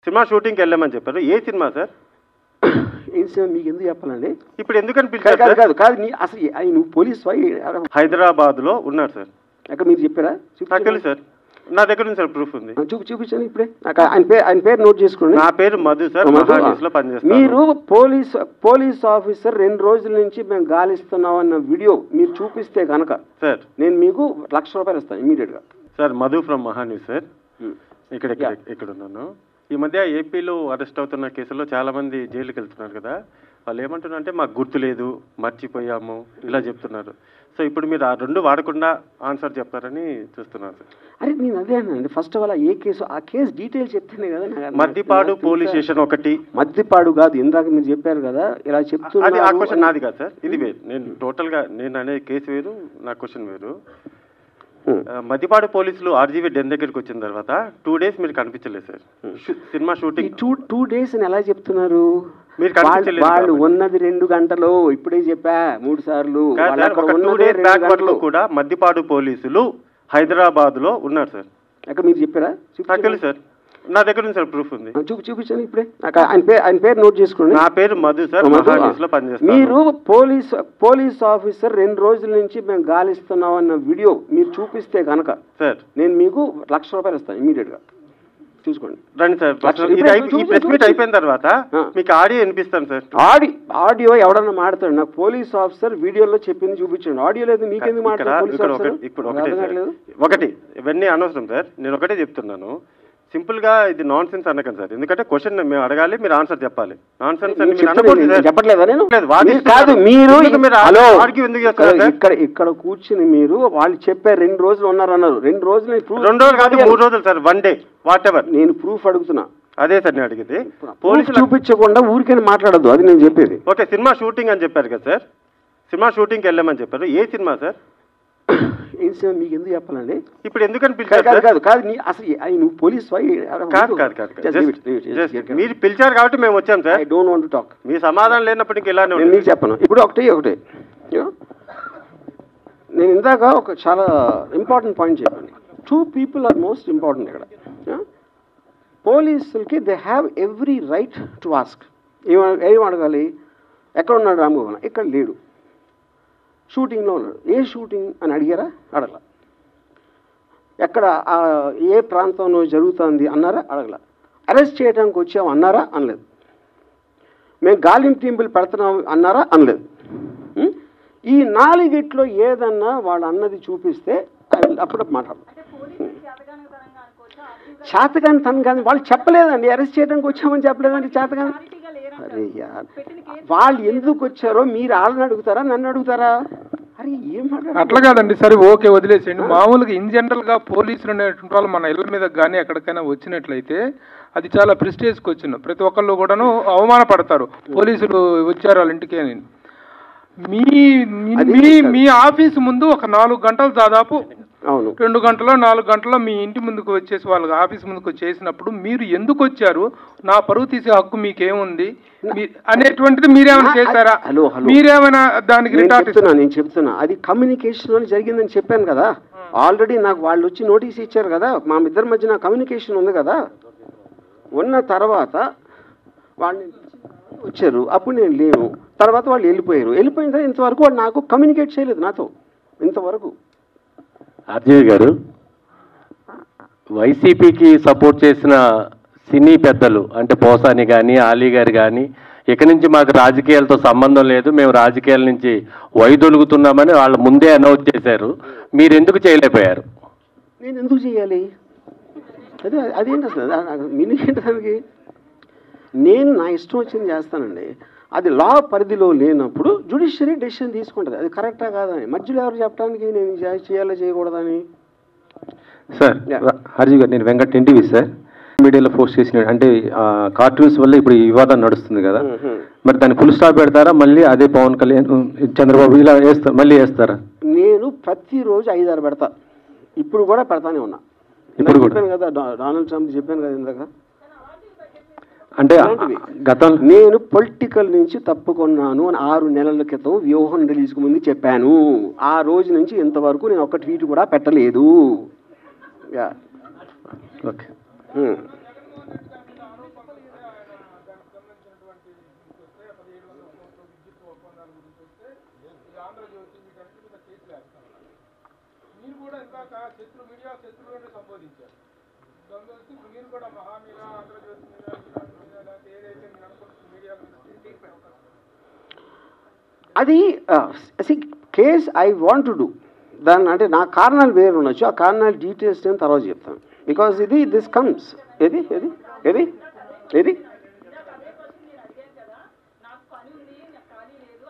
Cinema షూటింగ్కి వెళ్ళామని చెప్పారు. ఏ సినిమా సార్? ఏం సినిమా మీకు ఎందుకు చెప్పాలండి? ఇప్పుడు ఎందుకని పిలిచారు? కాదు కాదు అసలు నువ్వు పోలీస్ హైదరాబాద్లో ఉన్నారు సార్. అక్కడ మీరు చెప్పారా? నాకు తెలుసు సార్, నా దగ్గర ఉంది సార్, ప్రూఫ్ ఉంది. చూపించండి ఇప్పుడే. ఆయన పేరు నోట్ చేసుకోండి. నా పేరు మధు సార్, మహాన్యూస్లో పనిచేస్తాను. మీరు పోలీస్ ఆఫీసర్ 2 రోజుల నుంచి మేము గాలిస్తున్నాం అన్న వీడియో మీరు చూపిస్తే కనుక సార్ నేను మీకు ₹1,00,000 ఇస్తాను ఇమీడియట్గా. Sir Madhu from Maha News sir. ఇక్కడ ఉన్నాను. ఈ మధ్య ఏపీలో అరెస్ట్ అవుతున్న కేసుల్లో చాలా మంది జైలుకి వెళ్తున్నారు కదా, వాళ్ళు ఏమంటున్నారు అంటే మాకు గుర్తు లేదు, మర్చిపోయాము, ఇలా చెప్తున్నారు. సో ఇప్పుడు మీరు ఆ 2 వాడకుండా ఆన్సర్ చెప్తారని చూస్తున్నారు సార్. అరే నేను అదే అన్నానండి. ఫస్ట్ ఆఫ్ ఆల్ ఏ కేసు, ఆ కేసు డీటెయిల్స్ చెప్తేనే కదా. మద్దిపాడు పోలీస్ స్టేషన్ ఒకటి. మద్దిపాడు కాదు, ఇందాక మీరు చెప్పారు కదా ఇలా చెప్తున్నారు. అది ఆ క్వశ్చన్ నాది కాదు సార్, ఇది వేరు. నేను టోటల్గా నేను అనే కేసు వేరు, నా క్వశ్చన్ వేరు. మద్దిపాడు పోలీసులు ఆర్జీవీ డెన్ దగ్గరికి వచ్చిన తర్వాత 2 days మీరు కనిపించలేదు సార్. సినిమా షూటింగ్ 2 days అని ఎలా చెప్తున్నారు? మీరు కనిపించలేదు. వాళ్ళు ఉన్నది 2 గంటలు, ఇప్పుడే చెప్పా 3 సార్లు. 2 days బ్యాక్ వరకు కూడా మద్దిపాడు పోలీసులు హైదరాబాద్ లో ఉన్నారు సార్. అక్కడ మీరు చెప్పారా? నాకు తెలుసు సార్, నా దగ్గర ఉంది సార్, ప్రూఫ్ ఉంది. చూపించండి ఇప్పుడే. ఆయన పేరు నోట్ చేసుకోండి. నా పేరు మధు సార్, మహాన్యూస్లో పనిచేస్తాను. మీరు పోలీస్ ఆఫీసర్ 2 రోజుల నుంచి మేము గాలిస్తున్నాం అన్న వీడియో మీరు చూపిస్తే కనుక సార్ నేను మీకు ₹1,00,000 ఇస్తాను ఇమీడియట్గా. చూసుకోండి. రండి సార్. ఈ ప్రెస్ మీట్ అయిపోయిన తర్వాత మీకు ఆడియో వినిపిస్తాను సార్. ఆడియో ఎవడన్నా మాడతాడు? నాకు పోలీస్ ఆఫీసర్ వీడియోలో చెప్పింది చూపించండి. ఆడియో లేదు, మీకెందుకు మాట్లాడారు? ఇప్పుడు ఒకటి ఇవన్నీ అనవసరం సార్, నేను ఒకటే చెప్తున్నాను. సింపుల్ గా ఇది నాన్ సెన్స్ అనకండి సార్, ఎందుకంటే క్వశ్చన్ మేము అడగాలి, మీరు ఆన్సర్ చెప్పాలి. నాన్ సెన్స్ అని చెప్పట్లేదా? నేను కాదు, మీరు ఇక్కడ కూర్చుని మీరు వాళ్ళు చెప్పారు 2 రోజులు ఉన్నారన్నారు. 2 రోజులు 2 రోజులు కాదు, 3 రోజులు సార్, 1 day వాట్ ఎవర్. నేను ప్రూఫ్ అడుగుతున్నా. అదే సార్ నేను అడిగింది. పోలీసులు చూపించకుండా ఊరికే మాట్లాడద్దు, అది నేను చెప్పేది. ఓకే, సినిమా షూటింగ్ అని చెప్పారు కదా సార్, సినిమా షూటింగ్కి వెళ్ళామని చెప్పారు. ఏ సినిమా సార్? ఏం సినిమా మీకు ఎందుకు చెప్పాలండి? ఇప్పుడు ఎందుకని పిలిచారు? కాదు అసలు నువ్వు పోలీస్ మీరు పిలిచారు కాబట్టి మేము వచ్చాం sir. I don't want to talk. మీ సమాధానం లేనప్పటికీ ఇలానే మీకు చెప్పను. ఇప్పుడు ఒకటే నేను ఇందాక ఒక చాలా ఇంపార్టెంట్ పాయింట్ చెప్పాను. 2 people ఆర్ మోస్ట్ ఇంపార్టెంట్ ఇక్కడ. పోలీసులకి they have every right to ask. ఏం అడగాలి? ఎక్కడ ఉన్నాడు రామ్మోహన్? ఇక్కడ లేడు, షూటింగ్లో ఉన్నాడు. ఏ షూటింగ్ అని అడిగారా? అడగల. ఎక్కడ ఏ ప్రాంతంలో జరుగుతుంది అన్నారా? అడగల. అరెస్ట్ చేయడానికి వచ్చాము అన్నారా? అనలేదు. మేము గాలింపు పెడుతున్నాం అన్నారా? అనలేదు. ఈ 4 ఏదన్నా వాళ్ళు అన్నది చూపిస్తే అప్పుడు మాట్లాడతాం. చేతగాని తను కానీ వాళ్ళు చెప్పలేదండి, అరెస్ట్ చేయడానికి వచ్చామని చెప్పలేదండి. చేతగాని అరే యార్, వాళ్ళు ఎందుకు వచ్చారో మీరు వాళ్ళని అడుగుతారా, నన్ను అడుగుతారా? అరే ఏం అట్లా కాదండి. సరే ఓకే, వదిలేసేయండి. మామూలుగా ఇన్ జనరల్గా పోలీసులు అనేటువంటి వాళ్ళు మన ఇళ్ళ మీద కానీ ఎక్కడికైనా వచ్చినట్లయితే అది చాలా ప్రెస్టేజ్ క్వశ్చన్. ప్రతి ఒక్కళ్ళు కూడాను అవమానపడతారు, పోలీసులు వచ్చారు వాళ్ళ ఇంటికి అని. మీ ఆఫీసు ముందు ఒక 4 గంటలు దాదాపు 2 గంటలో 4 గంటలో మీ ఇంటి ముందుకు వచ్చేసి వాళ్ళ ఆఫీస్ ముందుకు వచ్చేసినప్పుడు మీరు ఎందుకు వచ్చారు, నా పరువు తీసే హక్కు మీకేముంది అనేటువంటిది మీరేమైనా చేశారా? మీరేమైనా దానికి నేను చెప్తున్నా అది కమ్యూనికేషన్ జరిగిందని చెప్పాను కదా. ఆల్రెడీ నాకు వాళ్ళు వచ్చి నోటీస్ ఇచ్చారు కదా, మా ఇద్దరి మధ్యన కమ్యూనికేషన్ ఉంది కదా. ఉన్న తర్వాత వాళ్ళు వచ్చారు, అప్పుడు నేను లేను. తర్వాత వాళ్ళు వెళ్ళిపోయారు. వెళ్ళిపోయిన తర్వాత ఇంతవరకు వాళ్ళు నాకు కమ్యూనికేట్ చేయలేదు నాతో ఇంతవరకు. ఆర్జీవి గారు, వైసీపీకి సపోర్ట్ చేసిన సినీ పెద్దలు అంటే పోసాని కానీ ఆలీ గారు కానీ ఇక నుంచి మాకు రాజకీయాలతో సంబంధం లేదు, మేము రాజకీయాల నుంచి వైదొలుగుతున్నామని వాళ్ళు ముందే అనౌన్స్ చేశారు. మీరు ఎందుకు చేయలేకపోయారు? నేను ఎందుకు చేయాలి? అదేంటి అసలు మీనింగ్ ఏంటి దానికి? నేను నా ఇష్టం వచ్చింది చేస్తానండి. అది లా పరిధిలో లేనప్పుడు జ్యుడిషియరీ డెసిషన్ తీసుకుంటుంది. అది కరెక్టా కాదని మధ్యలో ఎవరు చెప్పడానికి నేను చేయాలో చేయకూడదని. సార్ హర్జీ గారు, నేను వెంకట్ ఎన్టీవీ సార్. మీడియాలో పోస్ట్ చేసిన అంటే కార్టూన్స్ వల్ల ఇప్పుడు ఈ వివాదం నడుస్తుంది కదా, మరి దాన్ని ఫుల్ స్టాప్ పెడతారా? మళ్ళీ అదే పవన్ కళ్యాణ్ చంద్రబాబు ఇలా వేస్తారు, మళ్ళీ వేస్తారా? నేను ప్రతిరోజు 5-6 పెడతా. ఇప్పుడు కూడా పెడతానే ఉన్నా. ఇప్పుడు చెప్పాను కదా, డొనాల్డ్ ట్రంప్ చెప్పాను కదా ఇందాక. అంటే నేను పొలిటికల్ నుంచి తప్పుకున్నాను అని 6 నెలల క్రితం వ్యూహం రిలీజ్కు ముందు చెప్పాను. ఆ రోజు నుంచి ఇంతవరకు నేను ఒక్క ట్వీట్ కూడా పెట్టలేదు. ఓకే. అది case I want to do దాన్ని, అంటే నా కారణాలు వేరు ఉండొచ్చు, ఆ కారణాలు డీటెయిల్స్ నేను తర్వాత చెప్తాను. బికాజ్ ఇది దిస్ కమ్స్ ఏది ఏది ఏది ఏది